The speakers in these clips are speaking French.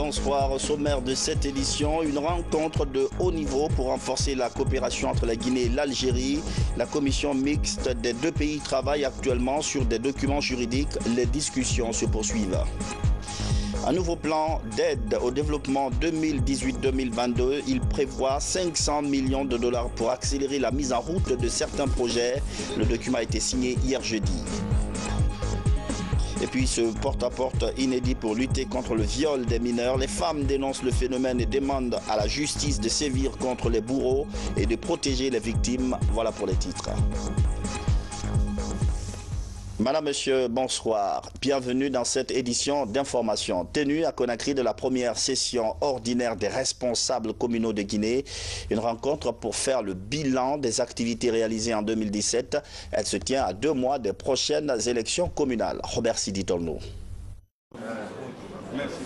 Bonsoir. Au sommaire de cette édition, une rencontre de haut niveau pour renforcer la coopération entre la Guinée et l'Algérie. La commission mixte des deux pays travaille actuellement sur des documents juridiques. Les discussions se poursuivent. Un nouveau plan d'aide au développement 2018-2022, il prévoit 500 millions de dollars pour accélérer la mise en route de certains projets. Le document a été signé hier jeudi. Et puis ce porte-à-porte inédit pour lutter contre le viol des mineurs. Les femmes dénoncent le phénomène et demandent à la justice de sévir contre les bourreaux et de protéger les victimes. Voilà pour les titres. Madame, Monsieur, bonsoir. Bienvenue dans cette édition d'information tenue à Conakry de la première session ordinaire des responsables communaux de Guinée. Une rencontre pour faire le bilan des activités réalisées en 2017. Elle se tient à 2 mois des prochaines élections communales. Robert Sidi Tolno.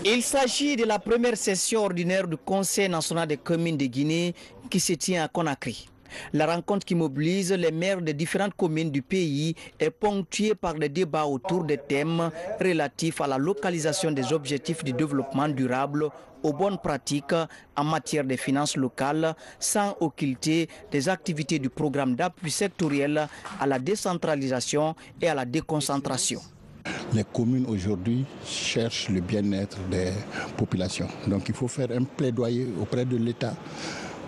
Il s'agit de la première session ordinaire du Conseil national des communes de Guinée qui se tient à Conakry. La rencontre qui mobilise les maires des différentes communes du pays est ponctuée par des débats autour des thèmes relatifs à la localisation des objectifs du développement durable, aux bonnes pratiques en matière de finances locales, sans occulter des activités du programme d'appui sectoriel à la décentralisation et à la déconcentration. Les communes aujourd'hui cherchent le bien-être des populations. Donc il faut faire un plaidoyer auprès de l'État,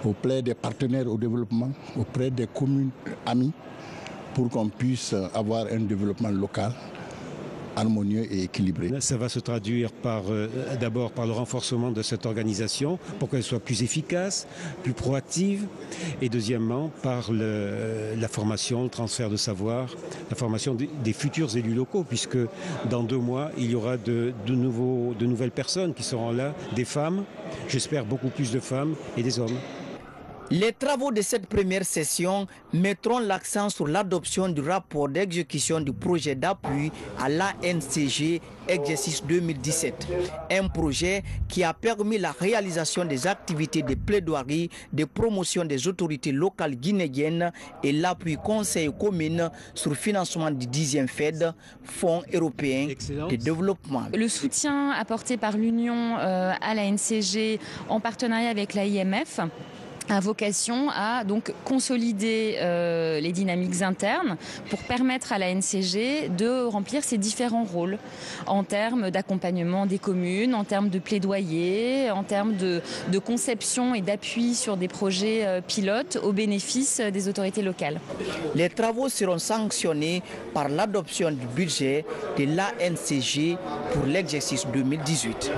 auprès des partenaires au développement, auprès des communes amies, pour qu'on puisse avoir un développement local harmonieux et équilibré. Ça va se traduire d'abord par le renforcement de cette organisation pour qu'elle soit plus efficace, plus proactive, et deuxièmement par la formation, le transfert de savoir, la formation des futurs élus locaux, puisque dans 2 mois, il y aura de nouvelles personnes qui seront là, des femmes, j'espère beaucoup plus de femmes et des hommes. Les travaux de cette première session mettront l'accent sur l'adoption du rapport d'exécution du projet d'appui à l'ANCG exercice 2017. Un projet qui a permis la réalisation des activités de plaidoirie, de promotion des autorités locales guinéennes et l'appui conseil aux communes sur le financement du 10e FED, Fonds européen de développement. Le soutien apporté par l'Union à l'ANCG en partenariat avec l'AIMF a vocation à donc consolider les dynamiques internes pour permettre à la NCG de remplir ses différents rôles en termes d'accompagnement des communes, en termes de plaidoyer, en termes de conception et d'appui sur des projets pilotes au bénéfice des autorités locales. Les travaux seront sanctionnés par l'adoption du budget de l'ANCG pour l'exercice 2018.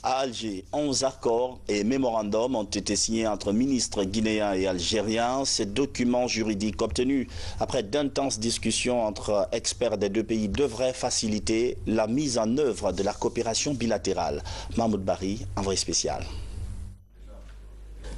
À Alger, 11 accords et mémorandums ont été signés entre ministres guinéens et algériens. Ces documents juridiques obtenus après d'intenses discussions entre experts des deux pays devraient faciliter la mise en œuvre de la coopération bilatérale. Mahmoud Bari, envoyé spécial.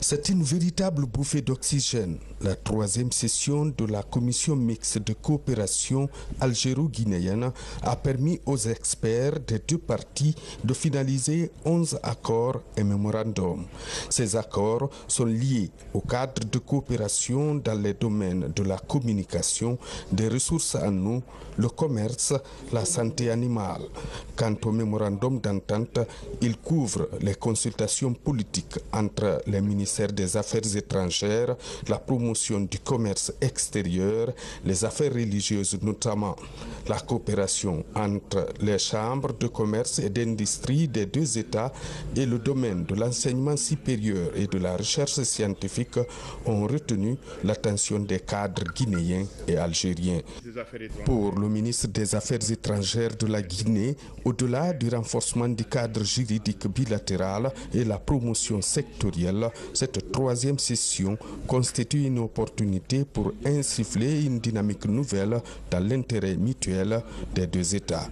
C'est une véritable bouffée d'oxygène. La 3e session de la commission mixte de coopération algéro-guinéenne a permis aux experts des deux parties de finaliser 11 accords et mémorandums. Ces accords sont liés au cadre de coopération dans les domaines de la communication, des ressources en eau, le commerce, la santé animale. Quant au mémorandum d'entente, il couvre les consultations politiques entre les ministères des Affaires étrangères, la promotion du commerce extérieur, les affaires religieuses notamment, la coopération entre les chambres de commerce et d'industrie des deux États et le domaine de l'enseignement supérieur et de la recherche scientifique ont retenu l'attention des cadres guinéens et algériens. Pour le ministre des Affaires étrangères de la Guinée, au-delà du renforcement du cadre juridique bilatéral et la promotion sectorielle, cette 3e session constitue une opportunité pour insuffler une dynamique nouvelle dans l'intérêt mutuel des deux États.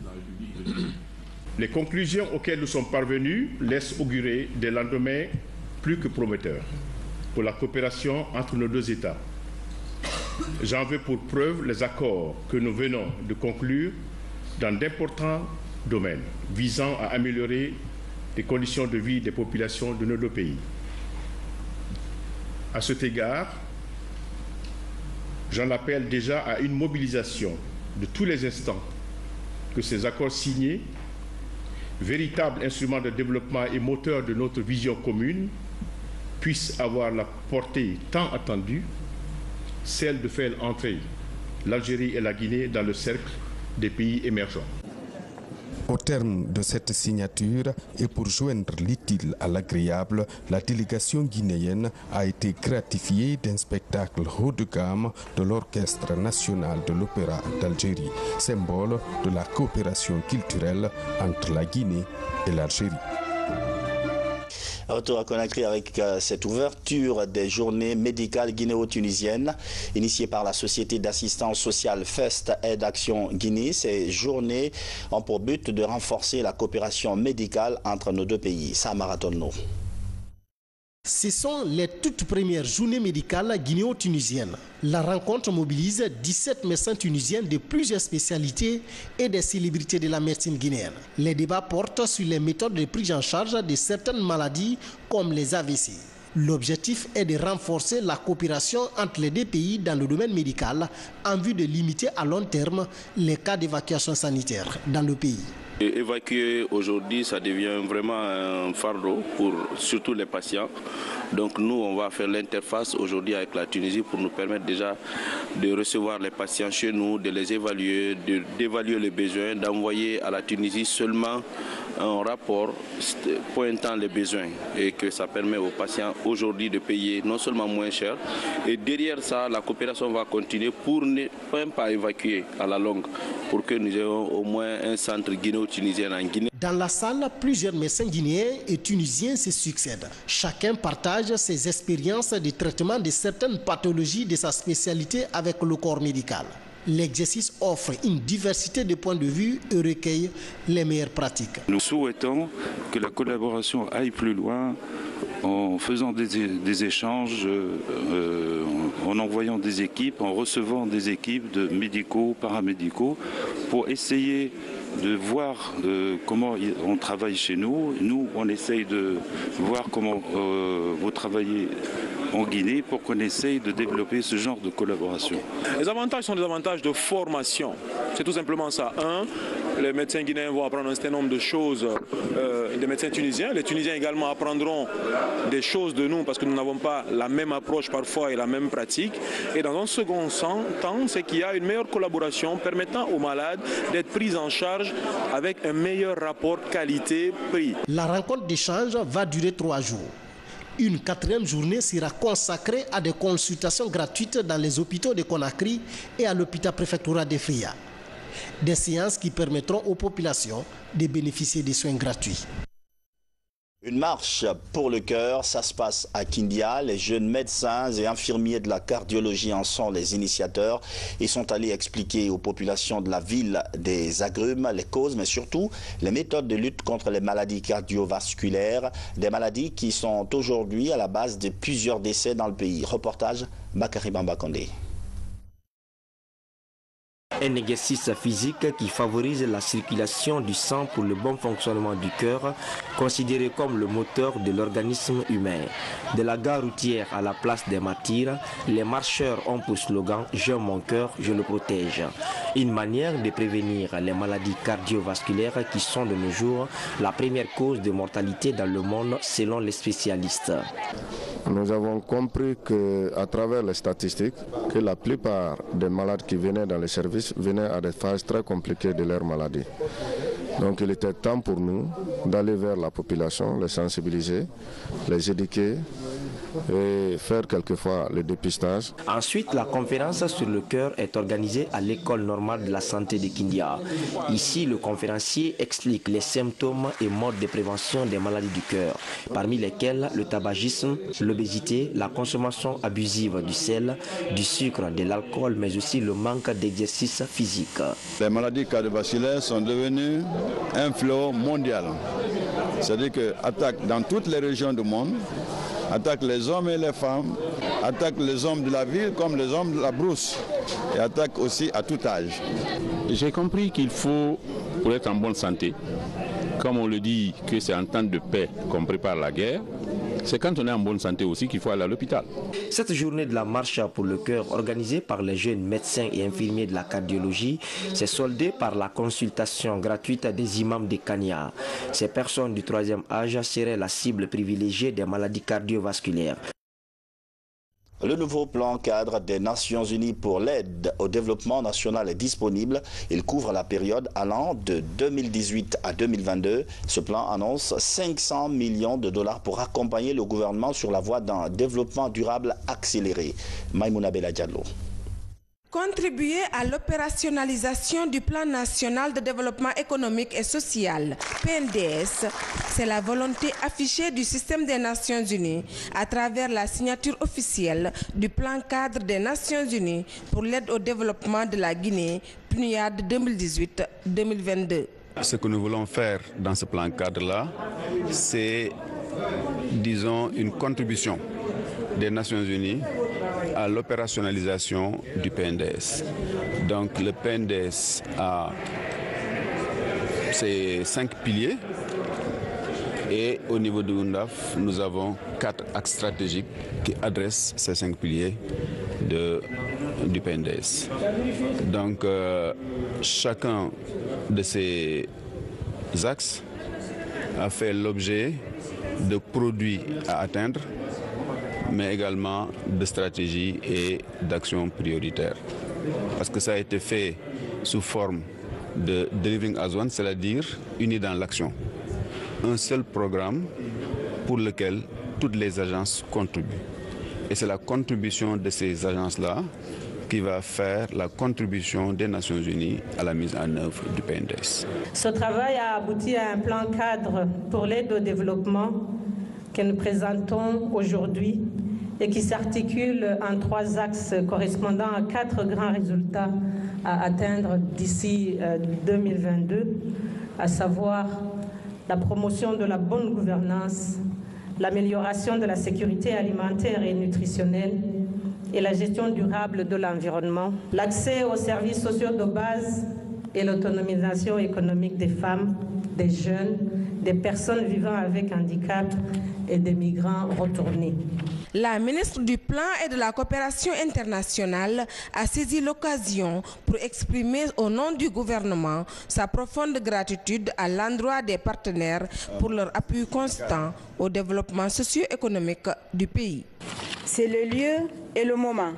Les conclusions auxquelles nous sommes parvenus laissent augurer des lendemains plus que prometteurs pour la coopération entre nos deux États. J'en veux pour preuve les accords que nous venons de conclure dans d'importants domaines visant à améliorer les conditions de vie des populations de nos deux pays. À cet égard, j'en appelle déjà à une mobilisation de tous les instants que ces accords signés véritable instrument de développement et moteur de notre vision commune, puisse avoir la portée tant attendue, celle de faire entrer l'Algérie et la Guinée dans le cercle des pays émergents. Au terme de cette signature et pour joindre l'utile à l'agréable, la délégation guinéenne a été gratifiée d'un spectacle haut de gamme de l'Orchestre national de l'Opéra d'Algérie, symbole de la coopération culturelle entre la Guinée et l'Algérie. Retour à Conakry avec cette ouverture des journées médicales guinéo-tunisiennes initiées par la société d'assistance sociale FEST Aide Action Guinée. Ces journées ont pour but de renforcer la coopération médicale entre nos deux pays. Ça marathonne. Ce sont les toutes premières journées médicales guinéo-tunisiennes. La rencontre mobilise 17 médecins tunisiens de plusieurs spécialités et des célébrités de la médecine guinéenne. Les débats portent sur les méthodes de prise en charge de certaines maladies comme les AVC. L'objectif est de renforcer la coopération entre les deux pays dans le domaine médical en vue de limiter à long terme les cas d'évacuation sanitaire dans le pays. Évacuer aujourd'hui, ça devient vraiment un fardeau pour surtout les patients. Donc nous, on va faire l'interface aujourd'hui avec la Tunisie pour nous permettre déjà de recevoir les patients chez nous, de les évaluer, d'évaluer les besoins, d'envoyer à la Tunisie seulement un rapport pointant les besoins et que ça permet aux patients aujourd'hui de payer non seulement moins cher. Et derrière ça, la coopération va continuer pour ne même pas évacuer à la longue, pour que nous ayons au moins un centre guinéo-tunisien en Guinée. Dans la salle, plusieurs médecins guinéens et tunisiens se succèdent. Chacun partage ses expériences de traitement de certaines pathologies de sa spécialité avec le corps médical. L'exercice offre une diversité de points de vue et recueille les meilleures pratiques. Nous souhaitons que la collaboration aille plus loin en faisant des échanges, en envoyant des équipes, en recevant des équipes de médicaux, paramédicaux, pour essayer de voir comment on travaille chez nous. Nous, on essaye de voir comment vous travaillez en Guinée pour qu'on essaye de développer ce genre de collaboration. Les avantages sont des avantages de formation. C'est tout simplement ça. Les médecins guinéens vont apprendre un certain nombre de choses des médecins tunisiens. Les Tunisiens également apprendront des choses de nous parce que nous n'avons pas la même approche parfois et la même pratique. Et dans un second temps, c'est qu'il y a une meilleure collaboration permettant aux malades d'être pris en charge avec un meilleur rapport qualité-prix. La rencontre d'échange va durer 3 jours. Une 4e journée sera consacrée à des consultations gratuites dans les hôpitaux de Conakry et à l'hôpital préfectoral de Fria. Des séances qui permettront aux populations de bénéficier des soins gratuits. Une marche pour le cœur, ça se passe à Kindia. Les jeunes médecins et infirmiers de la cardiologie en sont les initiateurs. Ils sont allés expliquer aux populations de la ville des agrumes, les causes, mais surtout les méthodes de lutte contre les maladies cardiovasculaires, des maladies qui sont aujourd'hui à la base de plusieurs décès dans le pays. Reportage Bakary Bamba Kondé. Un exercice physique qui favorise la circulation du sang pour le bon fonctionnement du cœur, considéré comme le moteur de l'organisme humain. De la gare routière à la place des martyrs, les marcheurs ont pour slogan « J'aime mon cœur, je le protège ». Une manière de prévenir les maladies cardiovasculaires qui sont de nos jours la première cause de mortalité dans le monde selon les spécialistes. Nous avons compris qu'à travers les statistiques, que la plupart des malades qui venaient dans les services venaient à des phases très compliquées de leur maladie. Donc il était temps pour nous d'aller vers la population, les sensibiliser, les éduquer et faire quelquefois le dépistage. Ensuite, la conférence sur le cœur est organisée à l'école normale de la santé de Kindia. Ici, le conférencier explique les symptômes et modes de prévention des maladies du cœur, parmi lesquels le tabagisme, l'obésité, la consommation abusive du sel, du sucre, de l'alcool, mais aussi le manque d'exercice physique. Les maladies cardiovasculaires sont devenues un fléau mondial. C'est-à-dire qu'elles attaquent dans toutes les régions du monde, attaquent les hommes et les femmes, attaquent les hommes de la ville comme les hommes de la brousse et attaquent aussi à tout âge. J'ai compris qu'il faut, pour être en bonne santé, comme on le dit que c'est en temps de paix qu'on prépare la guerre, C'est quand on est en bonne santé aussi qu'il faut aller à l'hôpital. Cette journée de la marche pour le cœur organisée par les jeunes médecins et infirmiers de la cardiologie s'est soldée par la consultation gratuite des imams de Kania. Ces personnes du 3e âge seraient la cible privilégiée des maladies cardiovasculaires. Le nouveau plan cadre des Nations Unies pour l'aide au développement national est disponible. Il couvre la période allant de 2018 à 2022. Ce plan annonce 500 millions de dollars pour accompagner le gouvernement sur la voie d'un développement durable accéléré. Maïmouna Bella Diallo. Contribuer à l'opérationnalisation du plan national de développement économique et social, PNDS, c'est la volonté affichée du système des Nations Unies à travers la signature officielle du plan cadre des Nations Unies pour l'aide au développement de la Guinée, PNUAD 2018-2022. Ce que nous voulons faire dans ce plan cadre-là, c'est, disons, une contribution des Nations Unies à l'opérationnalisation du PNDS. Donc le PNDS a ses 5 piliers et au niveau de UNDAF, nous avons 4 axes stratégiques qui adressent ces 5 piliers du PNDS. Donc chacun de ces axes a fait l'objet de produits à atteindre, mais également de stratégies et d'actions prioritaires. Parce que ça a été fait sous forme de delivering as one, c'est-à-dire unis dans l'action. Un seul programme pour lequel toutes les agences contribuent. Et c'est la contribution de ces agences-là qui va faire la contribution des Nations Unies à la mise en œuvre du PNDS. Ce travail a abouti à un plan cadre pour l'aide au développement que nous présentons aujourd'hui et qui s'articule en 3 axes correspondant à 4 grands résultats à atteindre d'ici 2022, à savoir la promotion de la bonne gouvernance, l'amélioration de la sécurité alimentaire et nutritionnelle et la gestion durable de l'environnement, l'accès aux services sociaux de base et l'autonomisation économique des femmes, des jeunes, des personnes vivant avec handicap et des migrants retournés. La ministre du Plan et de la Coopération internationale a saisi l'occasion pour exprimer au nom du gouvernement sa profonde gratitude à l'endroit des partenaires pour leur appui constant au développement socio-économique du pays. C'est le lieu et le moment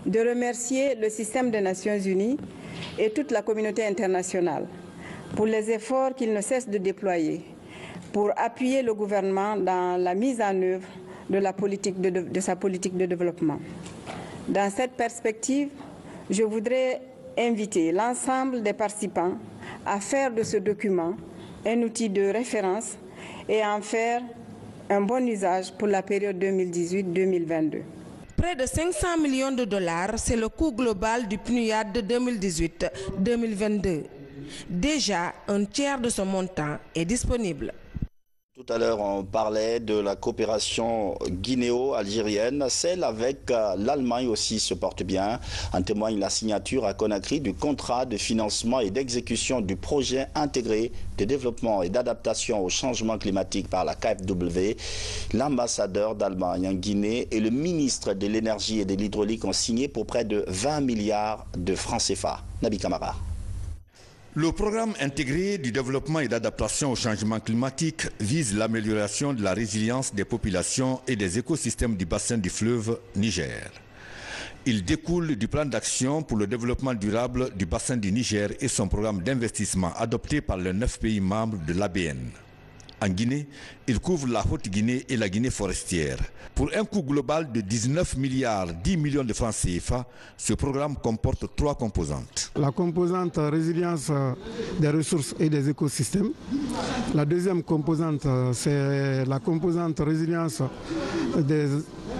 de remercier le système des Nations Unies et toute la communauté internationale pour les efforts qu'ils ne cessent de déployer pour appuyer le gouvernement dans la mise en œuvre de sa politique de développement. Dans cette perspective, je voudrais inviter l'ensemble des participants à faire de ce document un outil de référence et à en faire un bon usage pour la période 2018-2022. Près de 500 millions de dollars, c'est le coût global du PNUAD de 2018-2022. Déjà, un tiers de ce montant est disponible. Tout à l'heure, on parlait de la coopération guinéo-algérienne. Celle avec l'Allemagne aussi se porte bien. En témoigne la signature à Conakry du contrat de financement et d'exécution du projet intégré de développement et d'adaptation au changement climatique par la KfW. L'ambassadeur d'Allemagne en Guinée et le ministre de l'énergie et de l'hydraulique ont signé pour près de 20 milliards de francs CFA. Nabi Kamara. Le programme intégré du développement et d'adaptation au changement climatique vise l'amélioration de la résilience des populations et des écosystèmes du bassin du fleuve Niger. Il découle du plan d'action pour le développement durable du bassin du Niger et son programme d'investissement adopté par les 9 pays membres de l'ABN. En Guinée, il couvre la Haute-Guinée et la Guinée forestière. Pour un coût global de 19 milliards 10 millions de francs CFA, ce programme comporte 3 composantes. La composante résilience des ressources et des écosystèmes. La deuxième composante, c'est la composante résilience des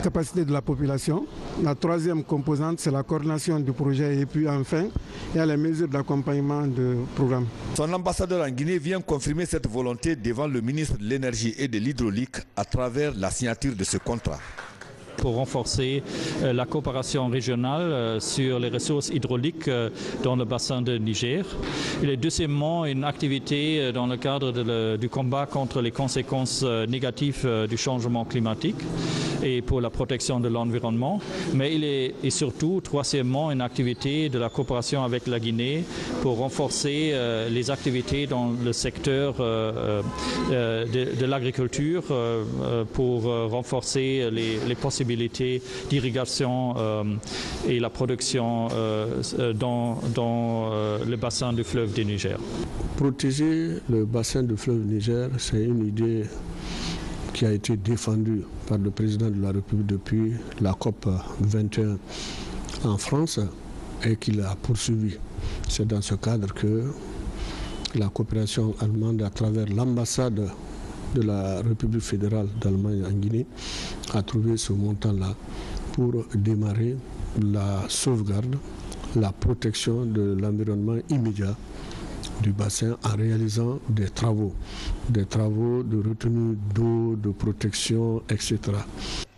capacités de la population. La troisième composante, c'est la coordination du projet. Et puis enfin, il y a les mesures d'accompagnement du programme. Son ambassadeur en Guinée vient confirmer cette volonté devant le ministre de l'énergie et de l'hydraulique à travers la signature de ce contrat. pour renforcer la coopération régionale sur les ressources hydrauliques dans le bassin de Niger. Il est deuxièmement une activité dans le cadre du combat contre les conséquences négatives du changement climatique et pour la protection de l'environnement. Mais il est surtout, troisièmement, une activité de la coopération avec la Guinée pour renforcer les activités dans le secteur de l'agriculture, pour renforcer les possibilités d'irrigation et la production dans le bassin du fleuve du Niger. Protéger le bassin du fleuve Niger, c'est une idée qui a été défendue par le président de la République depuis la COP 21 en France et qu'il a poursuivi. C'est dans ce cadre que la coopération allemande, à travers l'ambassade de la République fédérale d'Allemagne en Guinée, a trouvé ce montant-là pour démarrer la sauvegarde, la protection de l'environnement immédiat du bassin en réalisant des travaux de retenue d'eau, de protection, etc.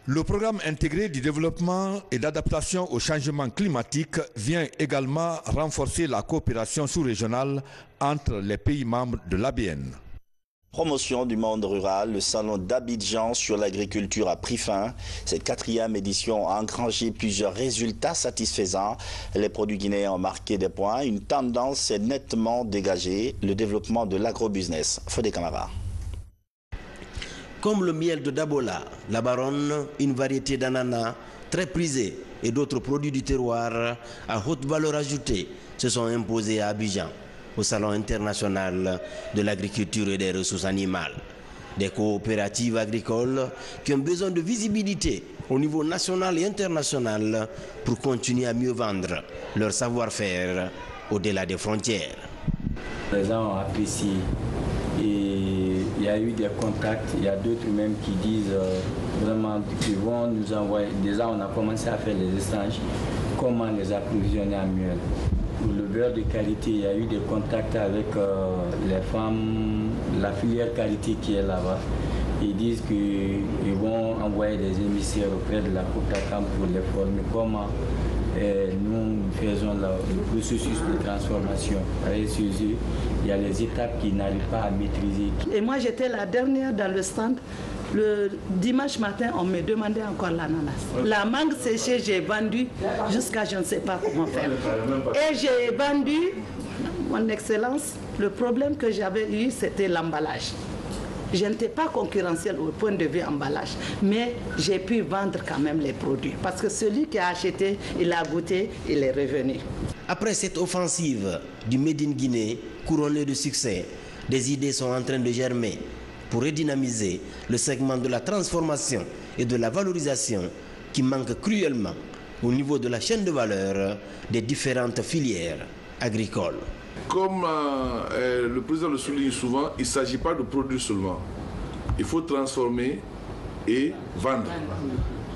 Le programme intégré du développement et d'adaptation au changement climatique vient également renforcer la coopération sous-régionale entre les pays membres de l'ABN. Promotion du monde rural, le salon d'Abidjan sur l'agriculture a pris fin. Cette 4e édition a engrangé plusieurs résultats satisfaisants. Les produits guinéens ont marqué des points. Une tendance s'est nettement dégagée, le développement de l'agrobusiness. Fodé Camara. Comme le miel de Dabola, la baronne, une variété d'ananas très prisée et d'autres produits du terroir à haute valeur ajoutée se sont imposés à Abidjan, au Salon international de l'agriculture et des ressources animales. Des coopératives agricoles qui ont besoin de visibilité au niveau national et international pour continuer à mieux vendre leur savoir-faire au-delà des frontières. Les gens ont apprécié et il y a eu des contacts, il y a d'autres même qui disent vraiment qu'ils vont nous envoyer. Déjà on a commencé à faire les échanges, comment les approvisionner en miel. Pour le beurre de qualité, il y a eu des contacts avec les femmes, la filière qualité qui est là-bas. Ils disent qu'ils vont envoyer des émissaires auprès de la Copacam pour les former comment nous faisons le processus de transformation. Il y a les étapes qu'ils n'arrivent pas à maîtriser. Et moi, j'étais la dernière dans le stand. Le dimanche matin, on me demandait encore l'ananas. La mangue séchée, j'ai vendu jusqu'à je ne sais pas comment faire. Et j'ai vendu, mon excellence, le problème que j'avais eu, c'était l'emballage. Je n'étais pas concurrentiel au point de vue emballage, mais j'ai pu vendre quand même les produits. Parce que celui qui a acheté, il a goûté, il est revenu. Après cette offensive du Made in Guinée, couronnée de succès, des idées sont en train de germer pour redynamiser le segment de la transformation et de la valorisation qui manque cruellement au niveau de la chaîne de valeur des différentes filières agricoles. Comme le président le souligne souvent, il ne s'agit pas de produire seulement. Il faut transformer et vendre.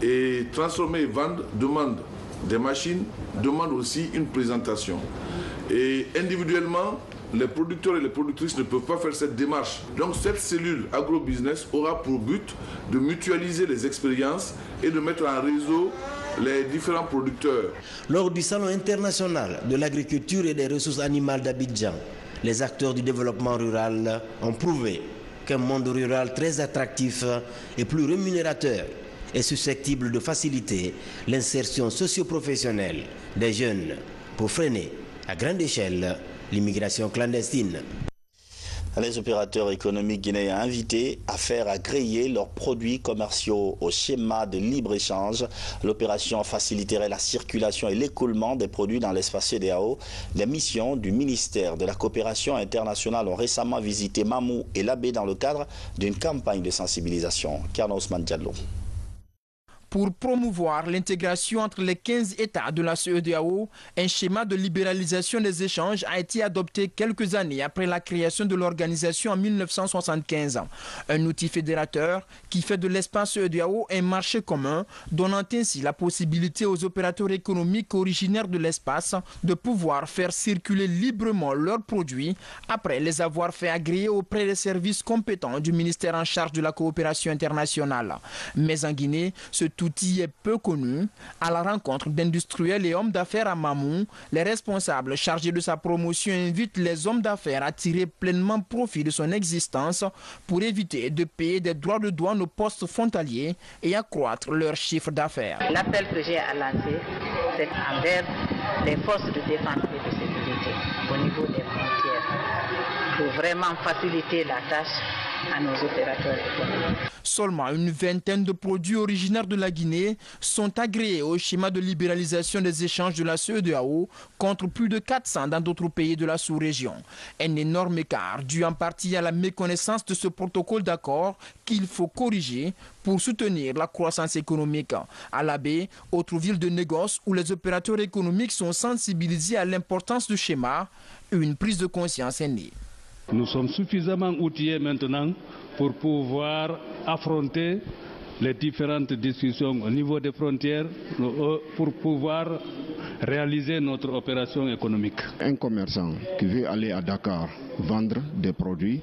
Et transformer et vendre demande des machines, demande aussi une présentation. Et individuellement, les producteurs et les productrices ne peuvent pas faire cette démarche. Donc cette cellule agrobusiness aura pour but de mutualiser les expériences et de mettre en réseau les différents producteurs. Lors du Salon international de l'agriculture et des ressources animales d'Abidjan, les acteurs du développement rural ont prouvé qu'un monde rural très attractif et plus rémunérateur est susceptible de faciliter l'insertion socio-professionnelle des jeunes pour freiner à grande échelle l'immigration clandestine. Les opérateurs économiques guinéens invités à faire agréer leurs produits commerciaux au schéma de libre-échange. L'opération faciliterait la circulation et l'écoulement des produits dans l'espace CEDEAO. Les missions du ministère de la coopération internationale ont récemment visité Mamou et Labé dans le cadre d'une campagne de sensibilisation. Carlos Ousmane Diallo. Pour promouvoir l'intégration entre les 15 États de la CEDEAO, un schéma de libéralisation des échanges a été adopté quelques années après la création de l'organisation en 1975. Un outil fédérateur qui fait de l'espace CEDEAO un marché commun, donnant ainsi la possibilité aux opérateurs économiques originaires de l'espace de pouvoir faire circuler librement leurs produits après les avoir fait agréer auprès des services compétents du ministère en charge de la coopération internationale. Mais en Guinée, ce Cet outil est peu connu. À la rencontre d'industriels et hommes d'affaires à Mamou, les responsables chargés de sa promotion invitent les hommes d'affaires à tirer pleinement profit de son existence pour éviter de payer des droits de douane aux postes frontaliers et accroître leur chiffre d'affaires. L'appel que j'ai à lancer, c'est envers les forces de défense et de sécurité au niveau des frontières pour vraiment faciliter la tâche à nos opérateurs économiques. Seulement une vingtaine de produits originaires de la Guinée sont agréés au schéma de libéralisation des échanges de la CEDEAO contre plus de 400 dans d'autres pays de la sous-région. Un énorme écart dû en partie à la méconnaissance de ce protocole d'accord qu'il faut corriger pour soutenir la croissance économique. À la baie, autre ville de négoce où les opérateurs économiques sont sensibilisés à l'importance du schéma, une prise de conscience est née. Nous sommes suffisamment outillés maintenant pour pouvoir affronter les différentes discussions au niveau des frontières, pour pouvoir réaliser notre opération économique. Un commerçant qui veut aller à Dakar vendre des produits,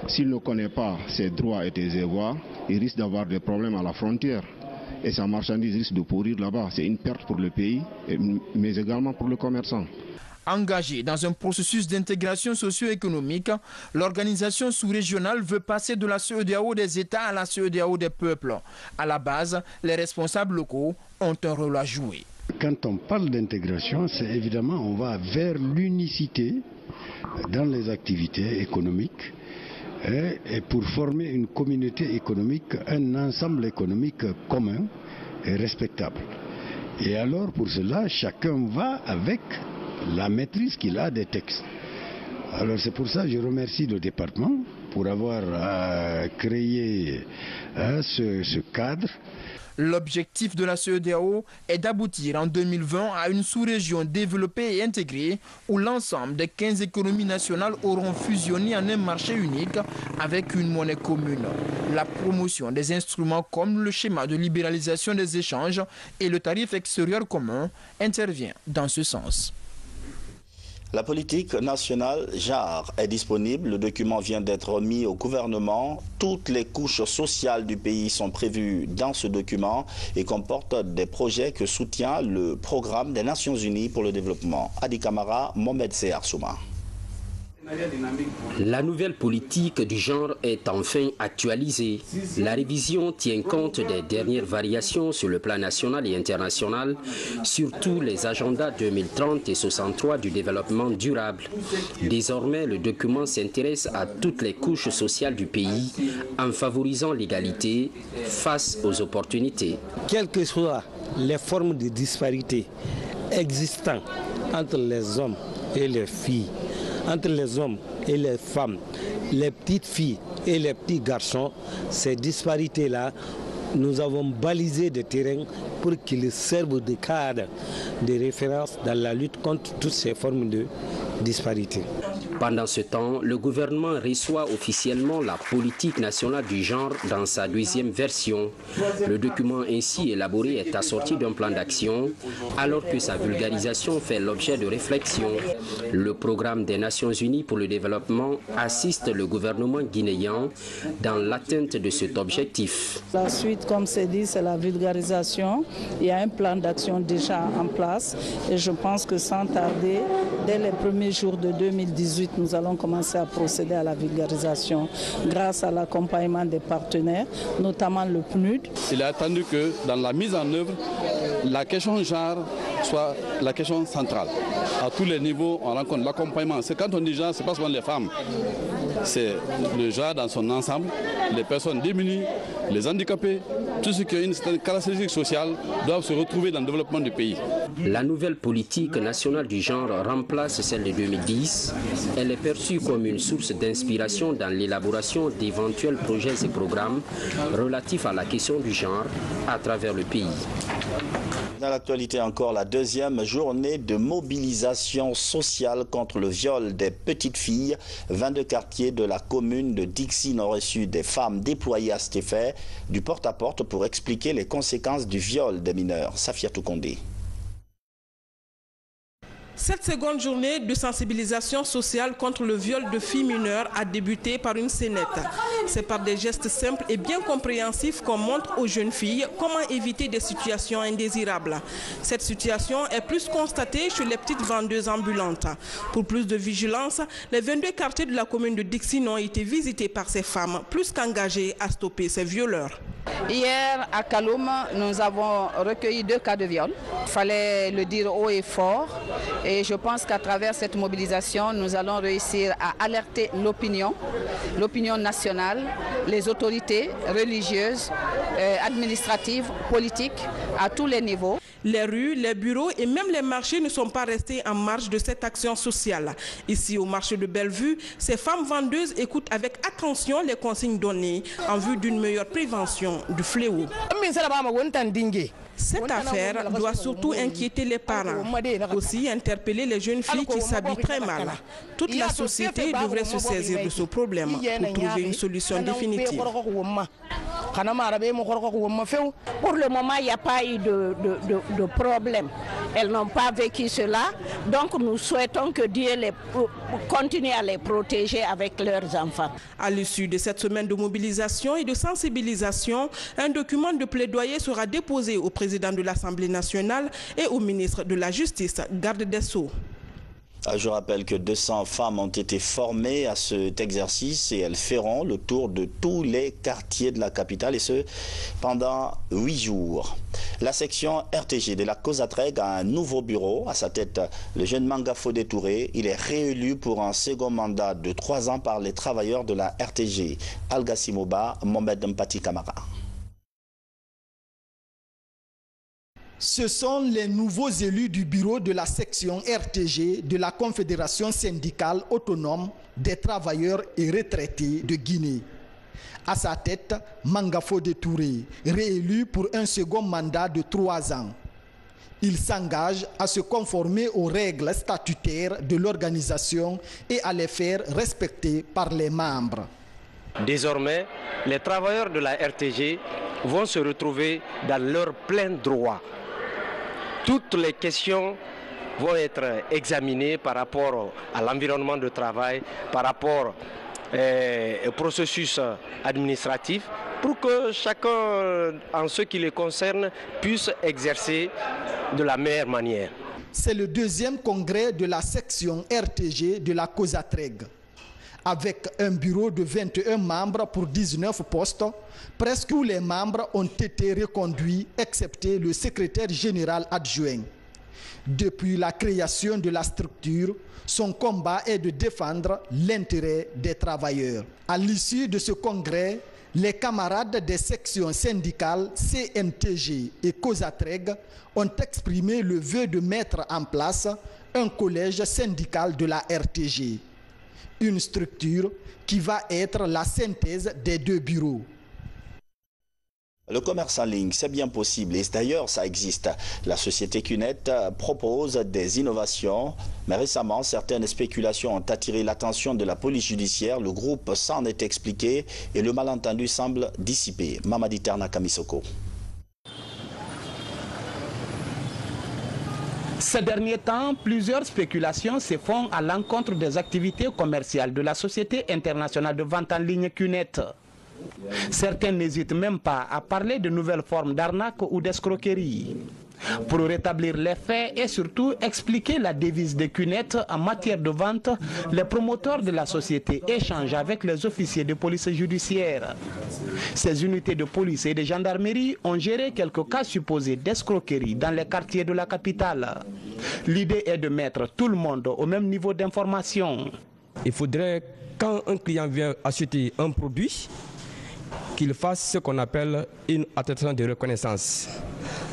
s'il ne connaît pas ses droits et ses devoirs, il risque d'avoir des problèmes à la frontière. Et sa marchandise risque de pourrir là-bas. C'est une perte pour le pays, mais également pour le commerçant. Engagée dans un processus d'intégration socio-économique, l'organisation sous-régionale veut passer de la CEDEAO des États à la CEDEAO des peuples. À la base, les responsables locaux ont un rôle à jouer. Quand on parle d'intégration, c'est évidemment on va vers l'unicité dans les activités économiques et pour former une communauté économique, un ensemble économique commun et respectable. Et alors pour cela, chacun va avec la maîtrise qu'il a des textes. Alors c'est pour ça que je remercie le département pour avoir créé ce cadre. L'objectif de la CEDEAO est d'aboutir en 2020 à une sous-région développée et intégrée où l'ensemble des 15 économies nationales auront fusionné en un marché unique avec une monnaie commune. La promotion des instruments comme le schéma de libéralisation des échanges et le tarif extérieur commun intervient dans ce sens. La politique nationale JAR est disponible. Le document vient d'être remis au gouvernement. Toutes les couches sociales du pays sont prévues dans ce document et comporte des projets que soutient le programme des Nations Unies pour le développement. Adi Kamara, Mohamed Sehar Souma. La nouvelle politique du genre est enfin actualisée. La révision tient compte des dernières variations sur le plan national et international, surtout les agendas 2030 et 63 du développement durable. Désormais, le document s'intéresse à toutes les couches sociales du pays en favorisant l'égalité face aux opportunités. Quelles que soient les formes de disparité existantes entre les hommes et les filles, entre les hommes et les femmes, les petites filles et les petits garçons, ces disparités-là, nous avons balisé des terrains pour qu'ils servent de cadre, de référence dans la lutte contre toutes ces formes de disparités. Pendant ce temps, le gouvernement reçoit officiellement la politique nationale du genre dans sa deuxième version. Le document ainsi élaboré est assorti d'un plan d'action, alors que sa vulgarisation fait l'objet de réflexions. Le programme des Nations Unies pour le développement assiste le gouvernement guinéen dans l'atteinte de cet objectif. La suite, comme c'est dit, c'est la vulgarisation. Il y a un plan d'action déjà en place et je pense que sans tarder, dès les premiers jours de 2018, nous allons commencer à procéder à la vulgarisation grâce à l'accompagnement des partenaires, notamment le PNUD. Il est attendu que dans la mise en œuvre, la question genre soit la question centrale. À tous les niveaux, on rencontre l'accompagnement. Quand on dit genre, ce n'est pas seulement les femmes, c'est le genre dans son ensemble, les personnes démunies, les handicapés, tout ce qui a une certaine caractéristique sociale doivent se retrouver dans le développement du pays. La nouvelle politique nationale du genre remplace celle de 2010. Elle est perçue comme une source d'inspiration dans l'élaboration d'éventuels projets et programmes relatifs à la question du genre à travers le pays. Dans l'actualité encore, la deuxième journée de mobilisation sociale contre le viol des petites filles. 22 quartiers de la commune de Dixine ont reçu des femmes déployées à cet effet, du porte-à-porte pour expliquer les conséquences du viol des mineurs. Safia Toukondé. Cette seconde journée de sensibilisation sociale contre le viol de filles mineures a débuté par une scénette. C'est par des gestes simples et bien compréhensifs qu'on montre aux jeunes filles comment éviter des situations indésirables. Cette situation est plus constatée chez les petites vendeuses ambulantes. Pour plus de vigilance, les 22 quartiers de la commune de Dixine ont été visités par ces femmes, plus qu'engagées à stopper ces violeurs. Hier, à Kaloum, nous avons recueilli 2 cas de viol. Il fallait le dire haut et fort. Et je pense qu'à travers cette mobilisation, nous allons réussir à alerter l'opinion nationale, les autorités religieuses, administratives, politiques, à tous les niveaux. Les rues, les bureaux et même les marchés ne sont pas restés en marge de cette action sociale. Ici, au marché de Bellevue, ces femmes vendeuses écoutent avec attention les consignes données en vue d'une meilleure prévention du fléau. Cette affaire doit surtout inquiéter les parents, aussi interpeller les jeunes filles qui s'habillent très mal. Toute la société devrait se saisir de ce problème pour trouver une solution définitive. Pour le moment, il n'y a pas eu de problème. Elles n'ont pas vécu cela, donc nous souhaitons que Dieu continue à les protéger avec leurs enfants. À l'issue de cette semaine de mobilisation et de sensibilisation, un document de plaidoyer sera déposé au président de l'Assemblée nationale et au ministre de la Justice, garde des Sceaux. Je rappelle que 200 femmes ont été formées à cet exercice et elles feront le tour de tous les quartiers de la capitale et ce pendant 8 jours. La section RTG de la COSATREG a un nouveau bureau. À sa tête, le jeune Manga Fodé Touré. Il est réélu pour un second mandat de 3 ans par les travailleurs de la RTG. Alga Simoba, Mohamed Mpati Kamara. Ce sont les nouveaux élus du bureau de la section RTG de la Confédération syndicale autonome des travailleurs et retraités de Guinée. À sa tête, Manga Fodé Touré, réélu pour un second mandat de 3 ans. Il s'engage à se conformer aux règles statutaires de l'organisation et à les faire respecter par les membres. Désormais, les travailleurs de la RTG vont se retrouver dans leur plein droit. Toutes les questions vont être examinées par rapport à l'environnement de travail, par rapport au processus administratif, pour que chacun, en ce qui les concerne, puisse exercer de la meilleure manière. C'est le 2e congrès de la section RTG de la COSATREG. Avec un bureau de 21 membres pour 19 postes, presque tous les membres ont été reconduits, excepté le secrétaire général adjoint. Depuis la création de la structure, son combat est de défendre l'intérêt des travailleurs. À l'issue de ce congrès, les camarades des sections syndicales CNTG et COSATREG ont exprimé le vœu de mettre en place un collège syndical de la RTG. Une structure qui va être la synthèse des 2 bureaux. Le commerce en ligne, c'est bien possible et d'ailleurs ça existe. La société QNET propose des innovations, mais récemment certaines spéculations ont attiré l'attention de la police judiciaire. Le groupe s'en est expliqué et le malentendu semble dissipé. Mamadi Terna Kamisoko. Ces derniers temps, plusieurs spéculations se font à l'encontre des activités commerciales de la Société internationale de vente en ligne QNET. Certains n'hésitent même pas à parler de nouvelles formes d'arnaque ou d'escroquerie. Pour rétablir les faits et surtout expliquer la devise de QNET en matière de vente, les promoteurs de la société échangent avec les officiers de police judiciaire. Ces unités de police et de gendarmerie ont géré quelques cas supposés d'escroquerie dans les quartiers de la capitale. L'idée est de mettre tout le monde au même niveau d'information. Il faudrait, quand un client vient acheter un produit, qu'il fasse ce qu'on appelle une attestation de reconnaissance.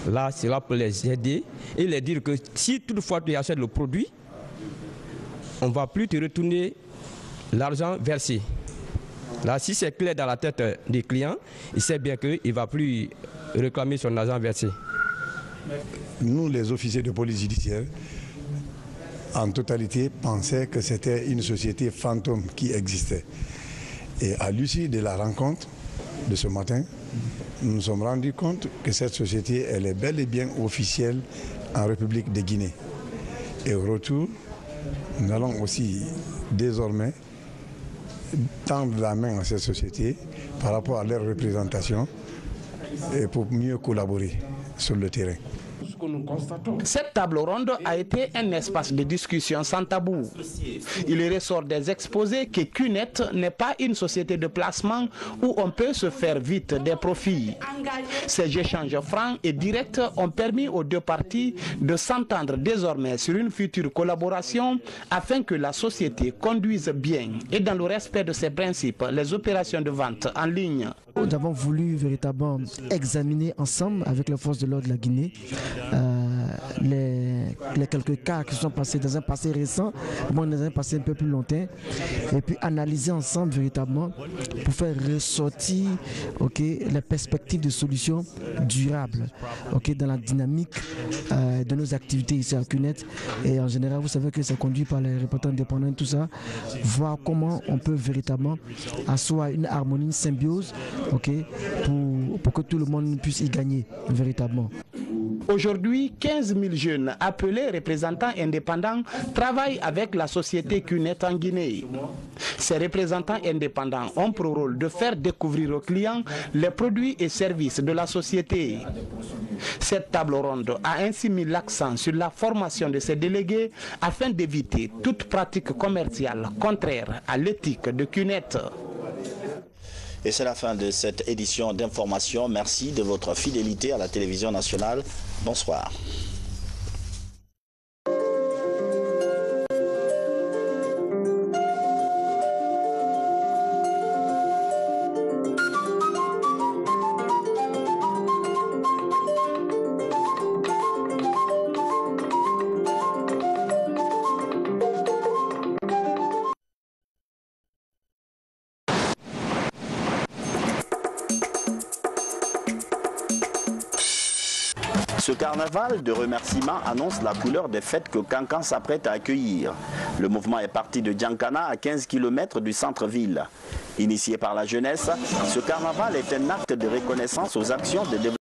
Là, c'est là pour les aider et les dire que si toutefois tu achètes le produit, on ne va plus te retourner l'argent versé. Là, si c'est clair dans la tête des clients, il sait bien qu'il ne va plus réclamer son argent versé. Nous, les officiers de police judiciaire, en totalité, pensaient que c'était une société fantôme qui existait. Et à l'issue de la rencontre de ce matin, nous nous sommes rendus compte que cette société, elle est bel et bien officielle en République de Guinée. Et au retour, nous allons aussi désormais tendre la main à ces sociétés par rapport à leur représentation et pour mieux collaborer sur le terrain. Cette table ronde a été un espace de discussion sans tabou. Il ressort des exposés que QNET n'est pas une société de placement où on peut se faire vite des profits. Ces échanges francs et directs ont permis aux deux parties de s'entendre désormais sur une future collaboration afin que la société conduise bien et dans le respect de ses principes les opérations de vente en ligne. Nous avons voulu véritablement examiner ensemble avec les forces de l'ordre de la Guinée les quelques cas qui sont passés dans un passé récent, dans un passé un peu plus lointain, et puis analyser ensemble véritablement pour faire ressortir les perspectives de solutions durables dans la dynamique de nos activités ici à QNET. Et en général, vous savez que c'est conduit par les représentants indépendants et tout ça, voir comment on peut véritablement asseoir une harmonie, une symbiose pour que tout le monde puisse y gagner véritablement. Aujourd'hui, 15 000 jeunes appelés représentants indépendants travaillent avec la société QNET en Guinée. Ces représentants indépendants ont pour rôle de faire découvrir aux clients les produits et services de la société. Cette table ronde a ainsi mis l'accent sur la formation de ces délégués afin d'éviter toute pratique commerciale contraire à l'éthique de QNET. Et c'est la fin de cette édition d'information. Merci de votre fidélité à la télévision nationale. Bonsoir. Ce carnaval de remerciements annonce la couleur des fêtes que Kankan s'apprête à accueillir. Le mouvement est parti de Djankana à 15 km du centre-ville. Initié par la jeunesse, ce carnaval est un acte de reconnaissance aux actions de développement